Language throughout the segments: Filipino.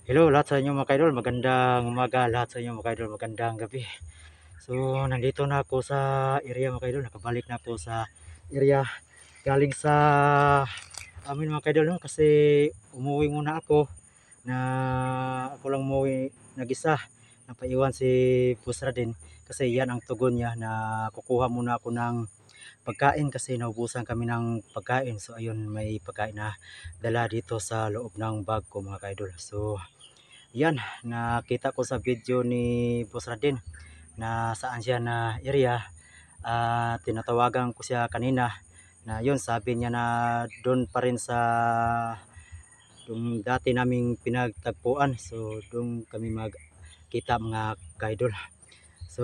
Hello lahat sa inyo mga kaidol, magandang umaga lahat sa inyo mga kaidol, magandang gabi. So nandito na ako sa area mga kaidol, nakabalik na ako sa area galing sa amin mga kaidol, no? Kasi umuwi muna ako na ako lang umuwi nag-isa, napaiwan si Pusra din kasi yan ang tugon niya na kukuha muna ako ng pagkain kasi naubusan kami ng pagkain. So ayun, may pagkain na dala dito sa loob ng bag ko mga kaidol. So yan, nakita ko sa video ni Boss Radin na saan siya na area. Tinatawagan ko siya kanina na yun, sabi niya na doon pa rin sa yung dati naming pinagtagpuan. So doon kami magkita mga kaidol. So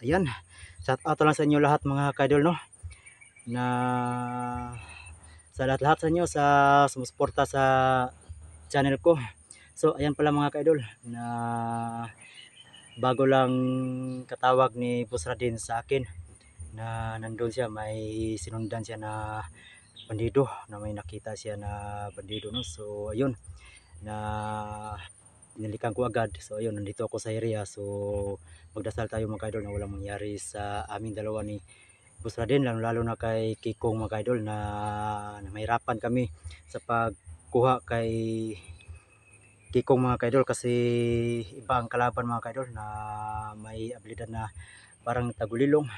ayan, shout out lang sa inyo lahat mga kaidol, no, na sa lahat-lahat sa inyo sa sumusuporta sa channel ko. So ayan pala mga kaidol, na bago lang katawag ni Boss Radin sa akin na nandun siya, may sinundan siya na bandido, na may nakita siya na bandido, no. So ayun, na nilikan ko agad. So ayun, nandito ako sa area. So magdasal tayo mga kaidol na walang mangyari sa aming dalawa ni Boss Radin, lalo na kay Kikong mga kaidol, na mahirapan kami sa pagkuha kay Kikong mga kaidol kasi iba ang kalaban mga kaidol, na may abilidad na parang tagulilong.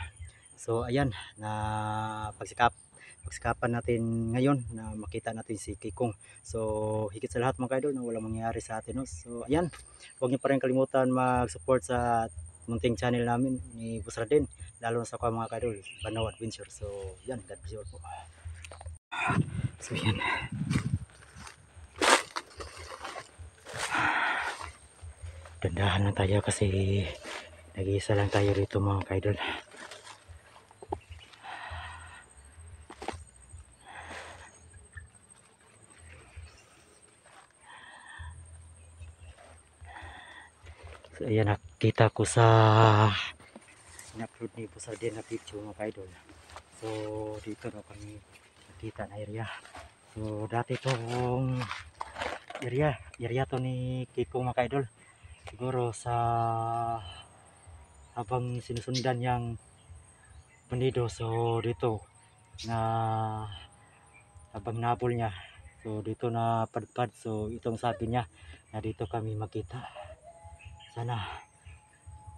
So ayan, na pagsikapan natin ngayon na makita natin si Kikong. So higit sa lahat mga kaidol na walang mangyayari sa atin, no? So ayan, huwag niyo pa rin kalimutan mag-support sa munting channel namin ni Boss Radin, lalo na sa mga kaidol, Banaw Adventure. So yan, God bless you all po. So yan, dandahan lang tayo kasi nag-iisa lang tayo rito mga kaidol. So ayan, nakita ko sa in-upload ni Boss Radin na picture mga kaidol. So dito na kami nakita na area. So dati tong area to ni Kikong mga kaidol. Siguro sa habang sinusundan niyang bandido, so dito na habang nabol niya, so dito na padpad. So itong sabi niya na dito kami magkita. Sana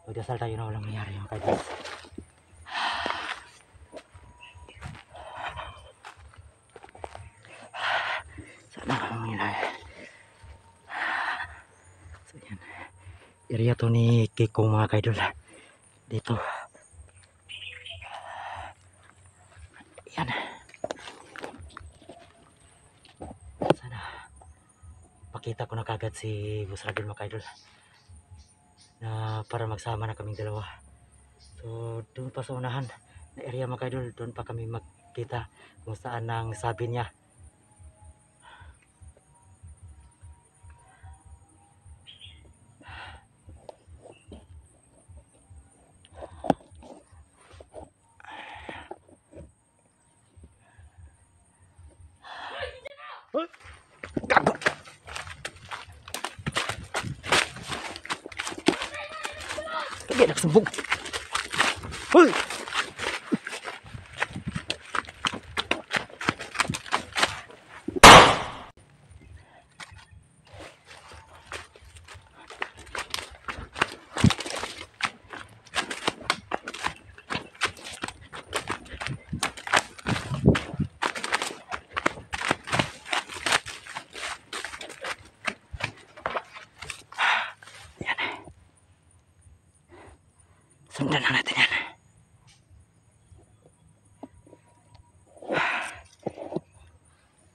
magdasal tayo na walang mangyari mga kaidol. Sana walang mangyari. So yan, area to ni Kikong mga kaidol dito. Yan, sana pakita ko na kagad si Boss Radin mga kaidol, na para magsama na kaming dalawa. So doon pa sa unahan na area mga kaidol, doon pa kami magkita kung saan ang sabi niya. Gago! Kaya nagsubog! Hoy! Sundan na natin yan.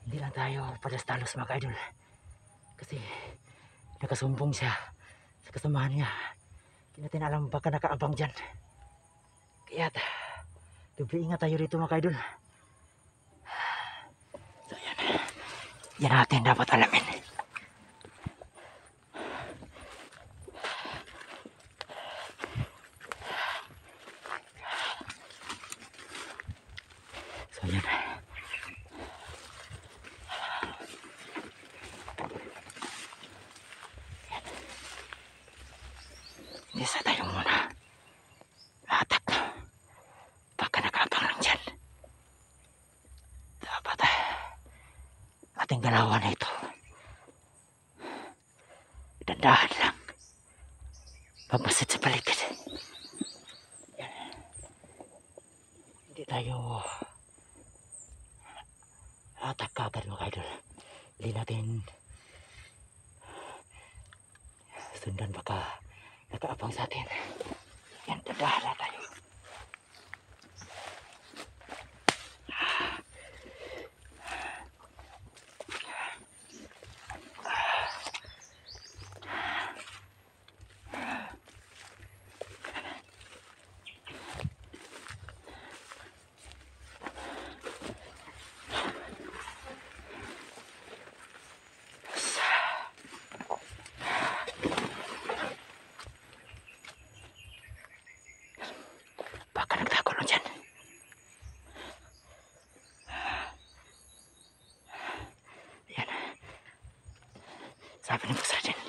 Hindi lang tayo padastalos mga kaidol, kasi nakasumbong siya sa kasamahan niya. Hindi natin alam, baka nakaabang dyan. Kaya doble ingat tayo rito mga kaidol. So yan, yan natin dapat alamin. So yan, Isa tayo muna. Matak. Baka nakabang lang dyan. Dapat ating galawan na ito. Dandahan lang. Pampasit sa paligid. Yan. Hindi tayo atak kagad mga idol. Hindi natin sundan baka nakaabang sa atin. Yan, dandahan lang tayo. Baka nagtago lang dyan. Yan. Sabi ng pusa dyan.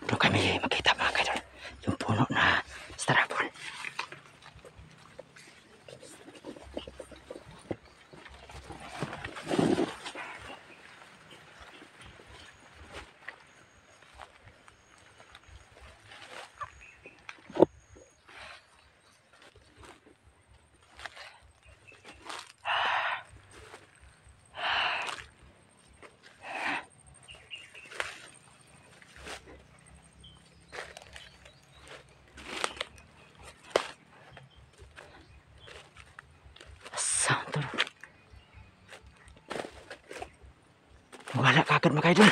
Doon kami makita mga kaidol. Yung puno na strapon. Santo. Wala kagad mga kaidol.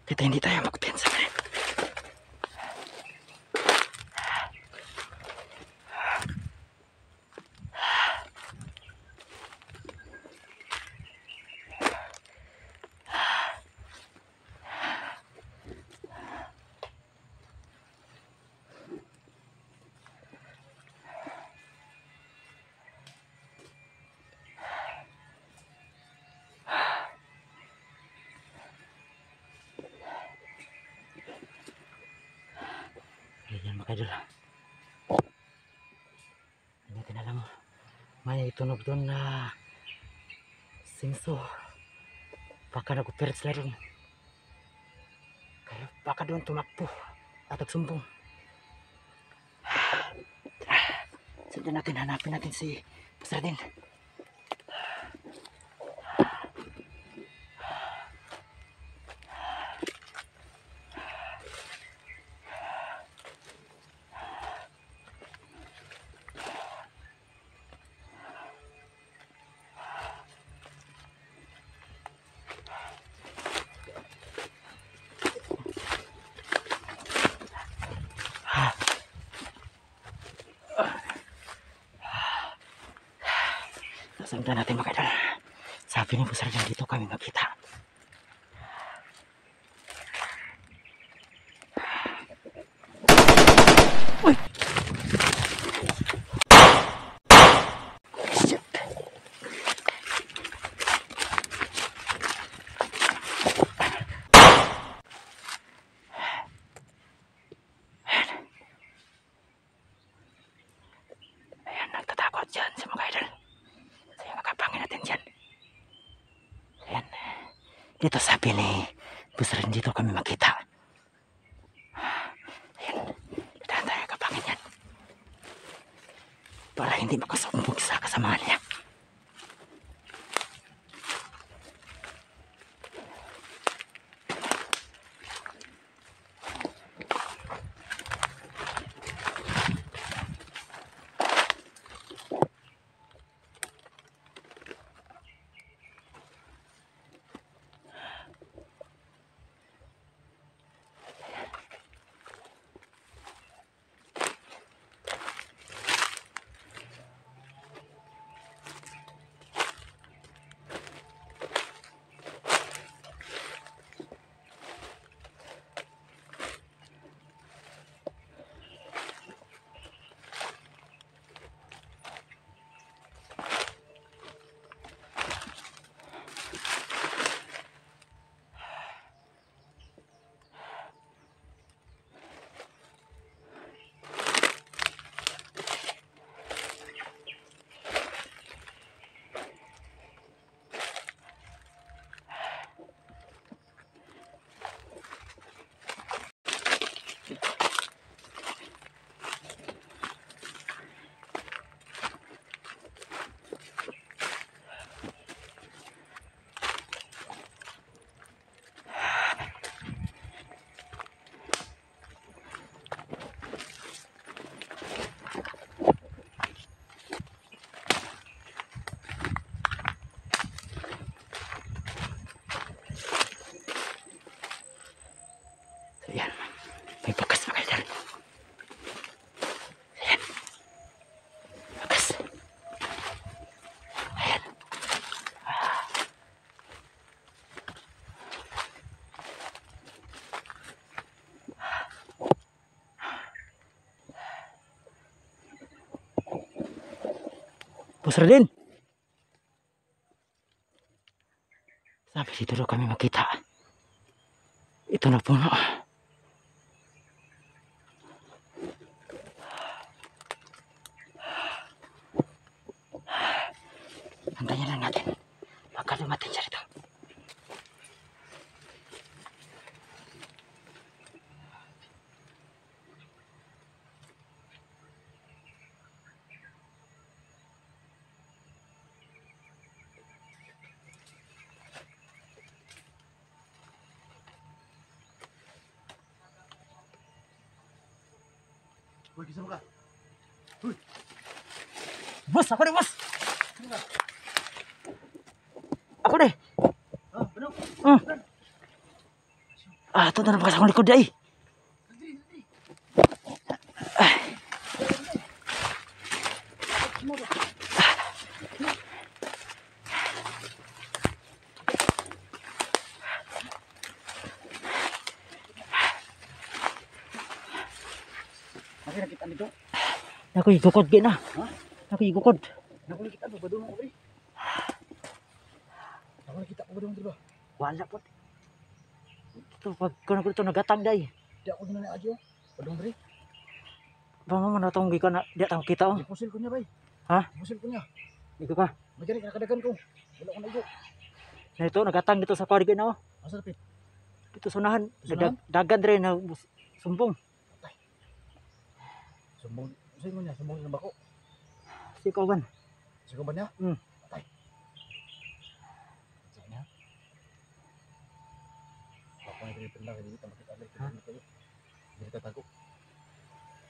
Kita hindi tayo magpensa. Ganyan mga kaidol. Ano tinala mo? May tunog doon na singso. Baka nag-operate sila doon. Kaya baka doon tumakbo at nagsumbong. Sundan natin, hanapin natin si Pusradin. Sundan natin mga kaidol. Sabi ni Pusradin dito kami makita. Uy! Shit! Ayan, nagtatakot dyan si mga kaidol. Kaya makapangin natin dyan. Ayan. Dito sabi ni Pusradin dito kami makita. Ayan. Dahan tayo kapangin yan. Para hindi makasumbog sa kasamahan niya. Pusra din. Sabi dito daw kami makita. Ito na puno. Antayin lang natin. Baka dumating siya dito. Uy, kisama ka. Bos, ako deh bos. Ako deh. Ah, benar. Ito na naman akong likod ay. Masih nakita nito. Ako igukod gina. Ha? Ako igukod. Naku nakita mo ba doon ako, pre? Naku nakita mo ba doon, diba? Wala po. Ito pag kuno ko ito nagatang day. Di ako ginana adyo. Ba doon, pre? Bang mo na tong gikan na di tang kita oh. Ipusil ko niya, bay. Ha? Ipusil ko niya. Dito ka. Magani kakadagan ko. Wala ko na iyo. Na ito nagatang dito sa kwarga na oh. Asa pit? Dito sunahan. Sunahan? Dagan rin na sumbong. Sumbong. Usain mo niya, sumbong ng bako. Si Kawan. Sigaw ba niya? Patay. Sige na. Papa na dito lang, hindi kita makita ulit. Hindi kita tago.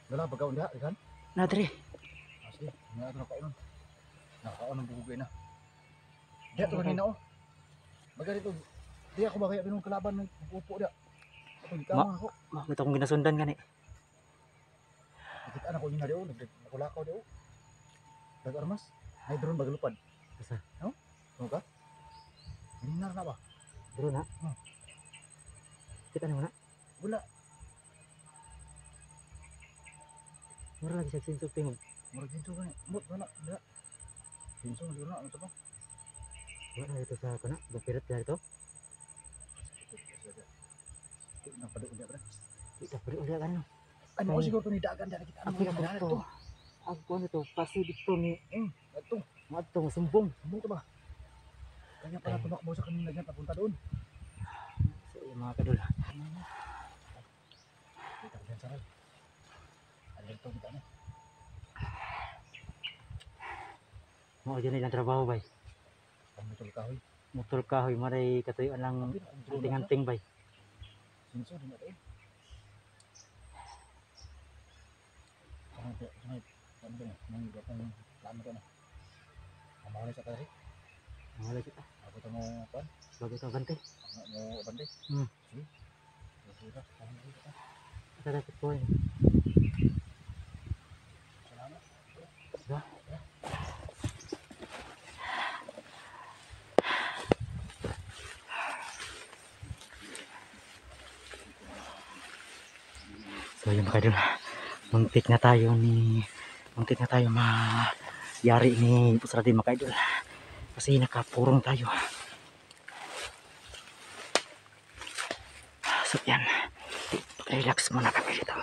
Wala, bagaw na, ikan? Nadri. Sige, hindi na ito nakaunan. Nakaunan ng bugugay na. Di ito kanina oh. Magani ito. Di ako ba kaya binong kalaban ng upo dia. Ako ikaw ako. Makita kong ginasundan gani. Nakita na ko yun na dio. Nakulakaw dio. Dag-armas. May drone bagalupad. Asa? No? Ano ka? Minar na ba? Bro na. Kita na muna. Wala. Mura lagi sa sinsog tingog. Murag dito ka ni. Mut, wala. Wala. Pinso, siguro na. Ano ito ba? Wala na ito sa kana. Bapirat na ito. Napadoon dia, bro. Kita pwede ulit ano. Ano ko siguro ito ni Dagan. Dahil kita Ang pinaka ito. Ang kuha nito. Kasi dito ni. Ito. Mga itong sumbong. Sumbong ito ba? Kanya pala tumakbo sa kanina dyan. Papunta doon. So yung mga kadul. Kita ko dyan, saral. Alerto kita na. Mga dyan nilang trabaho bay. Pamutol kahoy. Motor kahoy. Maray katuyuan lang. Anting-anting bay. Sinso, di natin. Sangat, sangat. Ano ba yan? Nang iba pang plano ko na. Mamahuli sa tari. Wala kita. Ako ito mo, pan? Bago ito bante. Mo, bande? Sige. Masira. Pamahuli ka. Tatapit ko yun. Salamat. Diba? So yun mga idol, muntik na tayo mayari ni Pusra din mga idol kasi nakapurong tayo. So yan, relax muna kami dito.